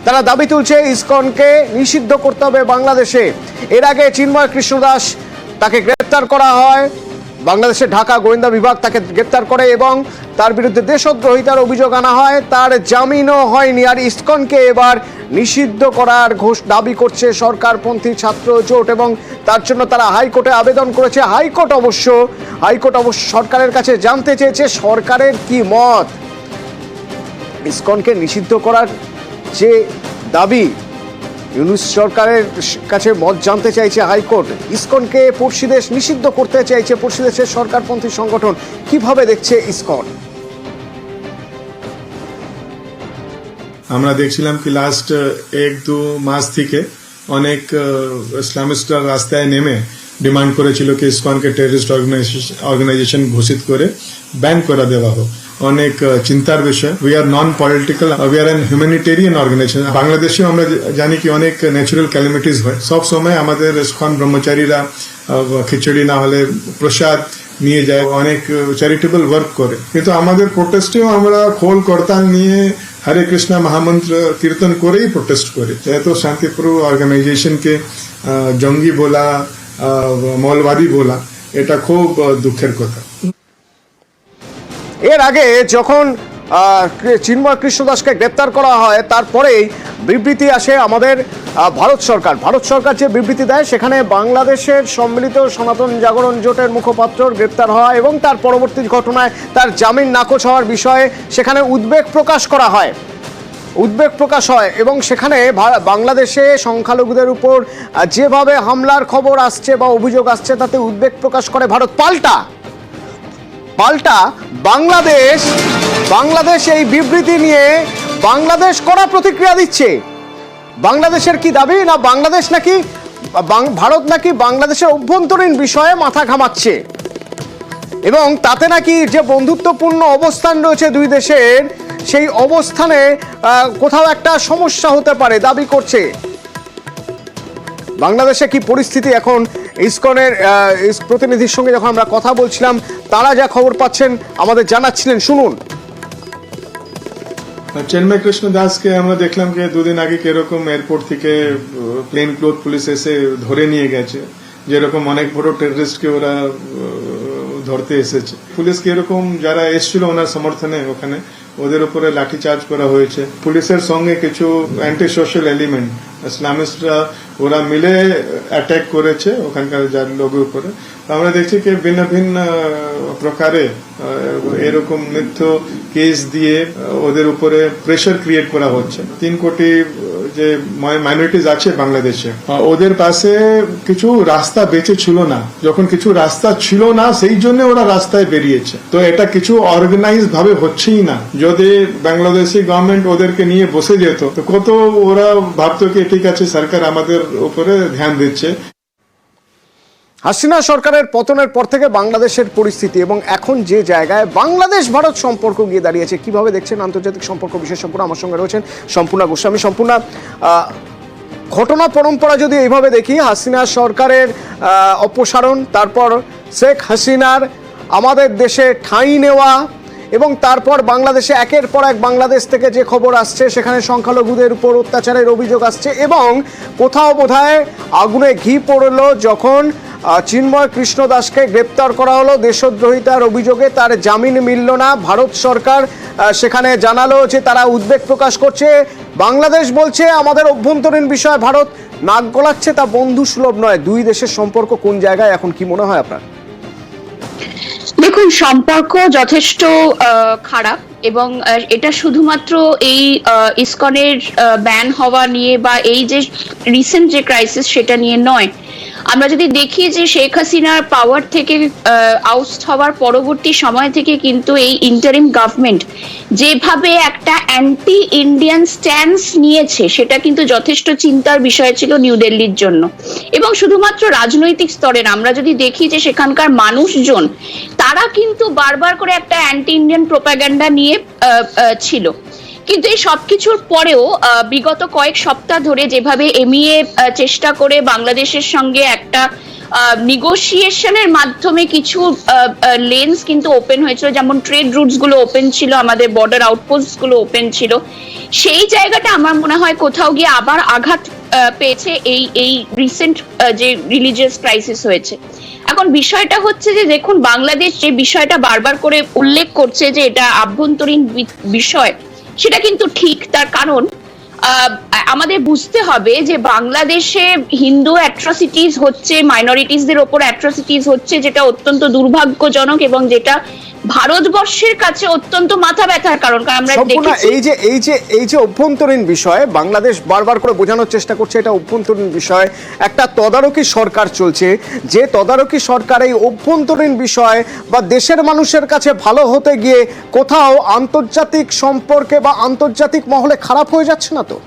তারা দাবি তুলছে ইসকনকে নিষিদ্ধ করতে হবে বাংলাদেশে। এর আগে চিন্ময় কৃষ্ণ দাস তাকে গ্রেপ্তার করা হয়, বাংলাদেশের ঢাকা গোয়েন্দা বিভাগ তাকে গ্রেপ্তার করে এবং তার বিরুদ্ধে দেশদ্রোহিতার অভিযোগ আনা হয়। তার জামিনও হয়নি। আর ইসকনকে এবার নিষিদ্ধ করার দাবি করছে সরকারপন্থী ছাত্র জোট এবং তার জন্য তারা হাইকোর্টে আবেদন করেছে। হাইকোর্ট অবশ্য সরকারের কাছে জানতে চেয়েছে সরকারের কি মত। ইসকনকে নিষিদ্ধ করার যে দাবি, ইউনূস সরকারের কাছে মত জানতে চাইছে হাইকোর্ট। ইসকনকে পড়শিদেশ নিষিদ্ধ করতে চাইছে পড়শিদেশের সরকারপন্থী সংগঠন। কিভাবে দেখছে ইসকন? আমরা দেখছিলাম কি লাস্ট 1-2 মাস থেকে অনেক ইসলামিস্টরা রাস্তায় নেমে ডিমান্ড করেছিল কি ইসকনকে টেররিস্ট অর্গানাইজেশন ঘোষিত করে ব্যান করে দেওয়া হোক। অনেক চিন্তার বিষয়। We are non political, we are an humanitarian organization. বাংলাদেশেও আমরা জানি কি অনেক ন্যাচুরাল ক্যালামিটিস হয়। সব সময় আমাদের ইসকন ব্রহ্মচারীরা খিচুড়ি না হলে প্রসাদ নিয়ে যায়, অনেক চ্যারিটেবল ওয়ার্ক করে। কিন্তু আমাদের প্রোটেস্টেও আমরা খোল করতাল নিয়ে হরে কৃষ্ণ মহামন্ত্র কীর্তন করেই প্রোটেস্ট করি। এত শান্তিপ্রিয় অর্গানাইজেশনকে জঙ্গি বলা, মৌলবাদী বলা, এটা খুব দুঃখের কথা। এর আগে যখন চিন্ময় কৃষ্ণ দাসকে গ্রেপ্তার করা হয় তারপরেই বিবৃতি আসে আমাদের ভারত সরকার যে বিবৃতি দেয় সেখানে বাংলাদেশের সম্মিলিত সনাতন জাগরণ জোটের মুখপাত্র গ্রেপ্তার হয় এবং তার পরবর্তী ঘটনায় তার জামিন নাকচ হওয়ার বিষয়ে সেখানে উদ্বেগ প্রকাশ হয় এবং সেখানে বাংলাদেশে সংখ্যালঘুদের উপর যেভাবে হামলার খবর আসছে বা অভিযোগ আসছে তাতে উদ্বেগ প্রকাশ করে ভারত। পাল্টা বাংলাদেশ এই বিবৃতি নিয়ে বাংলাদেশ কড়া প্রতিক্রিয়া দিচ্ছে। বাংলাদেশের কি দাবি না ভারত নাকি বাংলাদেশের অভ্যন্তরীণ বিষয়ে মাথা ঘামাচ্ছে এবং তাতে নাকি যে বন্ধুত্বপূর্ণ অবস্থান রয়েছে দুই দেশের সেই অবস্থানে কোথাও একটা সমস্যা হতে পারে দাবি করছে। বাংলাদেশে কি পরিস্থিতি এখন? ইসকনের প্রতিনিধির সঙ্গে যখন আমরা কথা বলছিলাম তারা যা খবর পাচ্ছেন আমাদের জানাচ্ছিলেন, শুনুন। চিন্ময় কৃষ্ণ দাসকে আমরা দেখলাম যে 2 দিন আগে কিরকম এয়ারপোর্ট থেকে প্লেন ক্লোথ পুলিশ এসে ধরে নিয়ে গেছে, যেরকম অনেক বড় টেররিস্টকে ওরা ধরতে এসেছে। পুলিশ কিরকম যারা এসেছিল ওনার সমর্থনে ওখানে ওদের উপরে লাঠিচার্জ করা হয়েছে। পুলিশের সঙ্গে কিছু অ্যান্টি সোশ্যাল এলিমেন্ট ইসলামিস্টরা ওরা মিলে অ্যাটাক করেছে ওখানকার যার লোকের উপরে। আমরা দেখছি কি ভিন্ন ভিন্ন প্রকারে এরকম মিথ্য কেস দিয়ে ওদের উপরে প্রেশার ক্রিয়েট করা হচ্ছে। 3 কোটি যে মাইনরিটিজ আছে বাংলাদেশে, ওদের পাশে কিছু রাস্তা বেঁচে ছিল না। যখন কিছু রাস্তা ছিল না সেই জন্য ওরা রাস্তায় বেরিয়েছে। তো এটা কিছু অর্গানাইজ ভাবে হচ্ছেই না। যদি বাংলাদেশি গভর্নমেন্ট ওদেরকে নিয়ে বসে যেত তো কত ওরা ভাবতো কি ঠিক আছে সরকার আমাদের উপরে ধ্যান দিচ্ছে। হাসিনা সরকারের পতনের পর থেকে বাংলাদেশের পরিস্থিতি এবং এখন যে জায়গায় বাংলাদেশ ভারত সম্পর্ক গিয়ে দাঁড়িয়েছে কিভাবে দেখছেন আন্তর্জাতিক সম্পর্ক বিশেষজ্ঞ আমার সঙ্গে রয়েছেন সম্পূর্ণা গোস্বামী। সম্পূর্ণা, ঘটনা পরম্পরা যদি এইভাবে দেখি, হাসিনা সরকারের অপসারণ, তারপর শেখ হাসিনার আমাদের দেশে ঠাঁই নেওয়া এবং তারপর বাংলাদেশে একের পর এক বাংলাদেশ থেকে যে খবর আসছে সেখানে সংখ্যালঘুদের উপর অত্যাচারের অভিযোগ আসছে এবং কোথাও বোধহয় আগুনে ঘি পড়ল যখন চিন্ময় কৃষ্ণ দাসকে গ্রেপ্তার করা হলো দেশদ্রোহিতার অভিযোগে। তার জামিন মিলল না। ভারত সরকার সেখানে জানালো যে তারা উদ্বেগ প্রকাশ করছে। বাংলাদেশ বলছে আমাদের অভ্যন্তরীণ বিষয় ভারত নাক গলাচ্ছে, তা বন্ধু সুলভ নয়। দুই দেশের সম্পর্ক কোন জায়গায় এখন, কি মনে হয় আপনার? দেখুন, সম্পর্ক যথেষ্ট খারাপ এবং এটা শুধুমাত্র এই ইসকনের ব্যান হওয়া নিয়ে বা এই যে রিসেন্ট যে ক্রাইসিস সেটা নিয়ে নয়। আমরা যদি দেখি যে শেখ হাসিনার পাওয়ার থেকে আউট হওয়ার পরবর্তী সময় থেকে কিন্তু এই ইন্টারিম গভর্নমেন্ট যেভাবে একটা অ্যান্টি ইন্ডিয়ান স্ট্যান্স নিয়েছে সেটা কিন্তু যথেষ্ট চিন্তার বিষয় ছিল নিউ দিল্লির জন্য। এবং শুধুমাত্র রাজনৈতিক স্তরে না, আমরা যদি দেখি যে সেখানকার মানুষজন তারা কিন্তু বারবার করে একটা অ্যান্টি ইন্ডিয়ান প্রোপাগান্ডা নিয়ে ছিল। কিন্তু এই সবকিছুর পরেও বিগত কয়েক সপ্তাহ ধরে যেভাবে এমইএ চেষ্টা করে বাংলাদেশের সঙ্গে একটা নেগোসিয়েশনের মাধ্যমে কিছু লেন্স কিন্তু ওপেন হয়েছিল, যেমন ট্রেড রুটস গুলো ওপেন ছিল, আমাদের বর্ডার আউটপোস্ট গুলো ওপেন ছিল, সেই জায়গাটা আমার মনে হয় কোথাও গিয়ে আবার আঘাত পেয়েছে এই রিসেন্ট যে রিলিজিয়াস ক্রাইসিস হয়েছে। এখন বিষয়টা হচ্ছে যে দেখুন, বাংলাদেশ যে বিষয়টা বারবার করে উল্লেখ করছে যে এটা আভ্যন্তরীণ বিষয়, সেটা কিন্তু ঠিক। তার কারণ আমাদের বুঝতে হবে যে বাংলাদেশে হিন্দু অ্যাট্রসিটিস হচ্ছে, মাইনরিটিসদের ওপর অ্যাট্রসিটিস হচ্ছে, যেটা অত্যন্ত দুর্ভাগ্যজনক এবং যেটা ভারতবর্ষের কাছে অত্যন্ত মাথা ব্যথার কারণ। আমরা দেখেছি এই যে অভ্যন্তরীণ বিষয়, বাংলাদেশ বারবার করে বোঝানোর চেষ্টা করছে এটা অভ্যন্তরীণ বিষয়। একটা তদারকি সরকার চলছে, যে তদারকি সরকার এই অভ্যন্তরীণ বিষয় বা দেশের মানুষের কাছে ভালো হতে গিয়ে কোথাও আন্তর্জাতিক সম্পর্কে বা আন্তর্জাতিক মহলে খারাপ হয়ে যাচ্ছে না তো?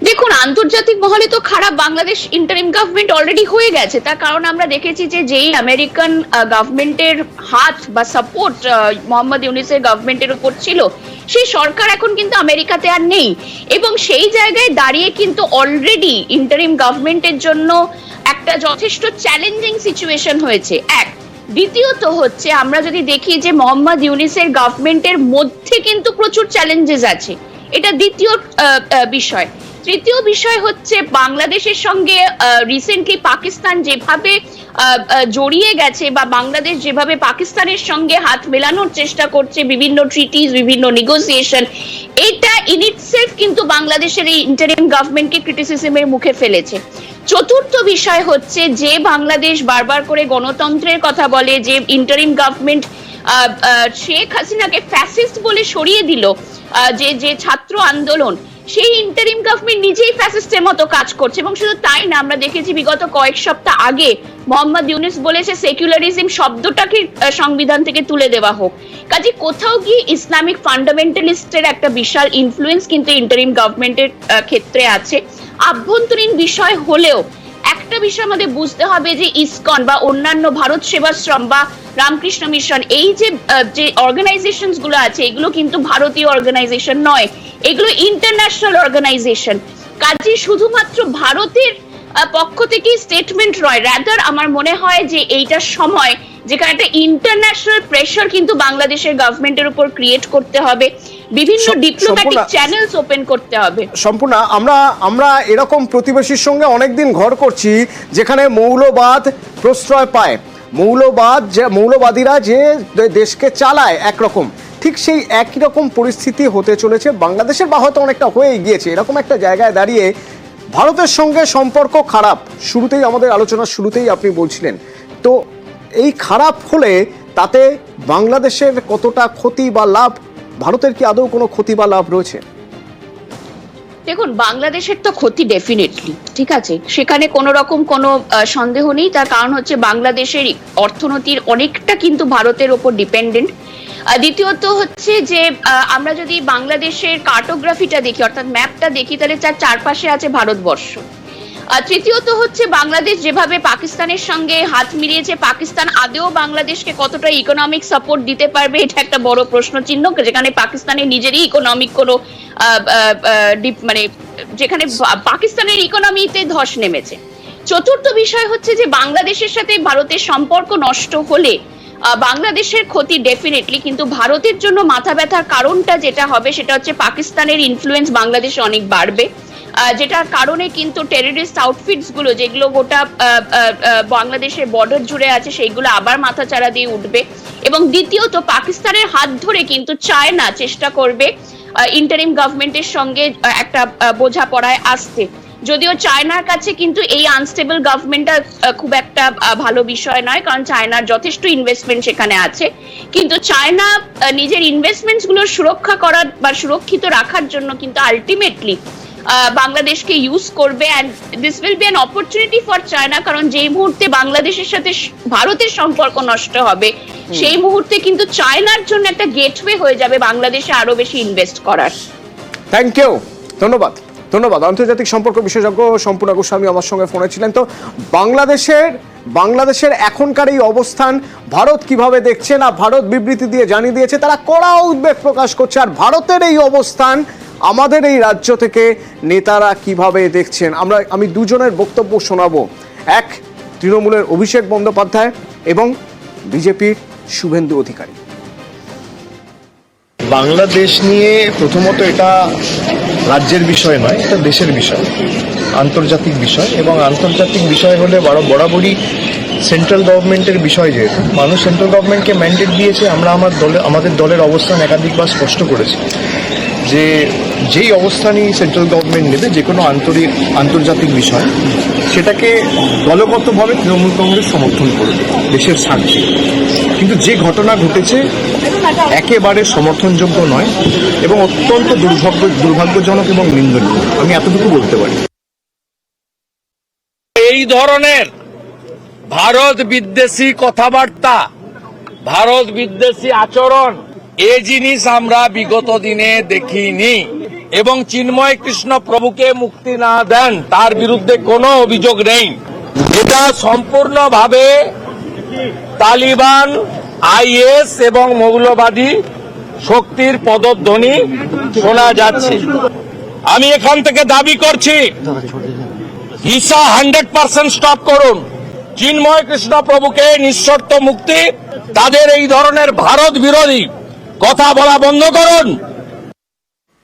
দেখুন, আন্তর্জাতিক মহলে তো খারাপ বাংলাদেশ ইন্টারিম গভর্নমেন্ট অলরেডি হয়ে গেছে। তার কারণ আমরা দেখেছি যে যেই আমেরিকান গভর্নমেন্টের হাত বা সাপোর্ট মোহাম্মদ ইউনূসের গভর্নমেন্টের উপর ছিল, সেই সরকার এখন কিন্তু আমেরিকাতে আর নেই। এবং সেই জায়গায় দাঁড়িয়ে কিন্তু অলরেডি ইন্টারিম গভর্নমেন্টের জন্য একটা যথেষ্ট চ্যালেঞ্জিং সিচুয়েশন হয়েছে। এক, দ্বিতীয়ত হচ্ছে আমরা যদি দেখি যে মোহাম্মদ ইউনূসের গভর্নমেন্টের মধ্যে কিন্তু প্রচুর চ্যালেঞ্জেস আছে, এটা দ্বিতীয় বিষয়। তৃতীয় বিষয় হচ্ছে বাংলাদেশের সঙ্গে রিসেন্টলি পাকিস্তান যেভাবে জড়িয়ে গেছে বা বাংলাদেশ যেভাবে পাকিস্তানের সঙ্গে হাত মেলানোর চেষ্টা করছে, বিভিন্ন ট্রিটিস, বিভিন্ন নেগোসিয়েশন, এটা ইন ইটসেলফ কিন্তু বাংলাদেশের এই ইন্টারিম গভর্নমেন্টকে ক্রিটিসিজমের মুখে ফেলেছে। চতুর্থ বিষয় হচ্ছে যে বাংলাদেশ বারবার করে গণতন্ত্রের কথা বলে, যে ইন্টারিম গভর্নমেন্ট শেখ হাসিনাকে ফ্যাসিস্ট বলে সরিয়ে দিল, যে ছাত্র আন্দোলন, সেই ইন্টারিম গভর্নমেন্ট নিজেই ফ্যাসিস্টের মতো কাজ করছে। এবং শুধু তাই না, আমরা দেখেছি বিগত কয়েক সপ্তাহ আগে মোহাম্মদ ইউনূস বলেছে সেকুলারিজম শব্দটাকে সংবিধান থেকে তুলে দেওয়া হোক। কাজে কোথাও গিয়ে ইসলামিক ফান্ডামেন্টালিস্টের একটা বিশাল ইনফ্লুয়েন্স কিন্তু ইন্টারিম গভর্নমেন্টের ক্ষেত্রে আছে। আভ্যন্তরীণ বিষয় হলেও একটা বিষয় আমাদের বুঝতে হবে যে ইসকন বা অন্যান্য ভারত সেবাশ্রম বা রামকৃষ্ণ মিশন, এই যে অর্গানাইজেশনস গুলো আছে, এগুলো কিন্তু ভারতীয় অর্গানাইজেশন নয়, এগুলো ইন্টারন্যাশনাল অর্গানাইজেশন। কাজে শুধুমাত্র ভারতের পক্ষ থেকে স্টেটমেন্ট নয়, রাদার আমার মনে হয় যে এইটার সময় যেখানে একটা ইন্টারন্যাশনাল প্রেসার কিন্তু বাংলাদেশের গভর্নমেন্টের উপর ক্রিয়েট করতে হবে, বিভিন্ন ডিপ্লোম্যাটিক চ্যানেলস ওপেন করতে হবে। সম্পূর্ণ আমরা এরকম প্রতিবেশীর সঙ্গে অনেকদিন ঘর করছি যেখানে মৌলবাদ প্রশ্রয় পায়, মৌলবাদীরা যে দেশকে চালায় একরকম, ঠিক সেই একই রকম পরিস্থিতি হতে চলেছে বাংলাদেশের, বা হয়তো অনেকটা হয়ে গিয়েছে। এরকম একটা জায়গায় দাঁড়িয়ে ভারতের সঙ্গে সম্পর্ক খারাপ, শুরুতেই আমাদের আলোচনার শুরুতেই আপনি বলছিলেন, তো এই খারাপ হলে তাতে বাংলাদেশের কতটা ক্ষতি বা লাভ, ভারতের কি আদৌ কোনো ক্ষতি বা লাভ রয়েছে? দেখুন, বাংলাদেশের তো ক্ষতি ডেফিনেটলি, ঠিক আছে, সেখানে কোনো রকম কোনো সন্দেহ নেই। তার কারণ হচ্ছে বাংলাদেশের অর্থনীতির অনেকটা কিন্তু ভারতের ওপর ডিপেন্ডেন্ট। দ্বিতীয়ত হচ্ছে যে আমরা যদি বাংলাদেশের কার্টোগ্রাফিটা দেখি, অর্থাৎ ম্যাপটা দেখি, তাহলে তার চারপাশে আছে ভারতবর্ষ। তৃতীয়ত হচ্ছে বাংলাদেশ যেভাবে পাকিস্তানের সঙ্গে হাত মিলিয়েছে, পাকিস্তান আদেও বাংলাদেশকে কতটা ইকোনমিক সাপোর্ট দিতে পারবে, এটা একটা বড় প্রশ্ন চিহ্ন, যেখানে পাকিস্তানের নিজেরই ইকোনমিক কোনো মানে যেখানে পাকিস্তানের ইকোনমিতে ধস নেমেছে। চতুর্থ বিষয় হচ্ছে যে বাংলাদেশের সাথে ভারতের সম্পর্ক নষ্ট হলে বাংলাদেশের ক্ষতি ডেফিনেটলি, কিন্তু ভারতের জন্য মাথা ব্যথার কারণটা যেটা হবে সেটা হচ্ছে পাকিস্তানের ইনফ্লুয়েন্স বাংলাদেশে অনেক বাড়বে, যেটার কারণে কিন্তু টেররিস্ট আউটফিটস গুলো যেগুলো গোটা বাংলাদেশের বর্ডার জুড়ে আছে সেইগুলো আবার মাথাচাড়া দিয়ে উঠবে। এবং দ্বিতীয়ত পাকিস্তানের হাত ধরে কিন্তু চায়না চেষ্টা করবে ইন্টারিম গভর্নমেন্টের সঙ্গে একটা বোঝাপড়ায় আসতে। যদিও চায়নার কাছে কিন্তু এই আনস্টেবল গভর্নমেন্টটা খুব একটা ভালো বিষয় নয়, কারণ চায়নার যথেষ্ট ইনভেস্টমেন্ট সেখানে আছে, কিন্তু চায়না নিজের ইনভেস্টমেন্টস গুলো সুরক্ষা করার বা সুরক্ষিত রাখার জন্য কিন্তু আলটিমেটলি বাংলাদেশকে ইউজ করবে। And this will be an opportunity for China, কারণ যেই মুহূর্তে বাংলাদেশের সাথে ভারতের সম্পর্ক নষ্ট হবে সেই মুহূর্তে কিন্তু চায়নার জন্য একটা গেটওয়ে হয়ে যাবে বাংলাদেশে আরো বেশি ইনভেস্ট করার। থ্যাংক ইউ, ধন্যবাদ। আন্তর্জাতিক সম্পর্ক বিশেষজ্ঞ সম্পূর্ণা গোস্বামী আমার সঙ্গে ফোনে ছিলেন। তো বাংলাদেশের এখনকার এই অবস্থান ভারত কিভাবে দেখছে না, ভারত বিবৃতি দিয়ে জানিয়ে দিয়েছে তারা কড়া উদ্বেগ প্রকাশ করছে, আর ভারতের এই অবস্থান আমাদের এই রাজ্য থেকে নেতারা কিভাবে দেখছেন আমি দুজনের বক্তব্য শোনাবো। এক, তৃণমূলের অভিষেক বন্দ্যোপাধ্যায় এবং বিজেপির শুভেন্দু অধিকারী। বাংলাদেশ নিয়ে প্রথমত এটা রাজ্যের বিষয় নয়, এটা দেশের বিষয়, আন্তর্জাতিক বিষয়। এবং আন্তর্জাতিক বিষয় হলে বরাবরই সেন্ট্রাল গভর্নমেন্টের বিষয়। যেহেতু মানুষ সেন্ট্রাল গভর্নমেন্টকে ম্যান্ডেট দিয়েছে, আমরা আমাদের দলের অবস্থান একাধিকবার স্পষ্ট করেছি যে যেই অবস্থানই সেন্ট্রাল গভর্নমেন্ট নেবে যে কোনো আন্তর্জাতিক বিষয়, সেটাকে দলগতভাবে তৃণমূল কংগ্রেস সমর্থন করবে দেশের স্বার্থে। কিন্তু যে ঘটনা ঘটেছে একেবারে সমর্থনযোগ্য নয় এবং অত্যন্ত দুর্ভাগ্যজনক এবং নিন্দনীয়, আমি এতটুকু বলতে পারি। এই ধরনের ভারত বিদ্বেষী কথাবার্তা, ভারত বিদ্বেষী আচরণ, এ জিনিস আমরা বিগত দিনে দেখিনি। এবং চিন্ময় কৃষ্ণ প্রভুকে মুক্তি না দেন তার বিরুদ্ধে কোনো অভিযোগ নেই। এটা সম্পূর্ণভাবে তালিবান, আইএস এবং মৌলবাদী শক্তির পদধ্বনি শোনা যাচ্ছে। আমি এখান থেকে দাবি করছি, হিংসা 100% স্টপ করুন। চিন্ময় কৃষ্ণ প্রভুকে নিঃশর্ত মুক্তি, তাদের এই ধরনের ভারত বিরোধী কথা বলা বন্ধ করুন।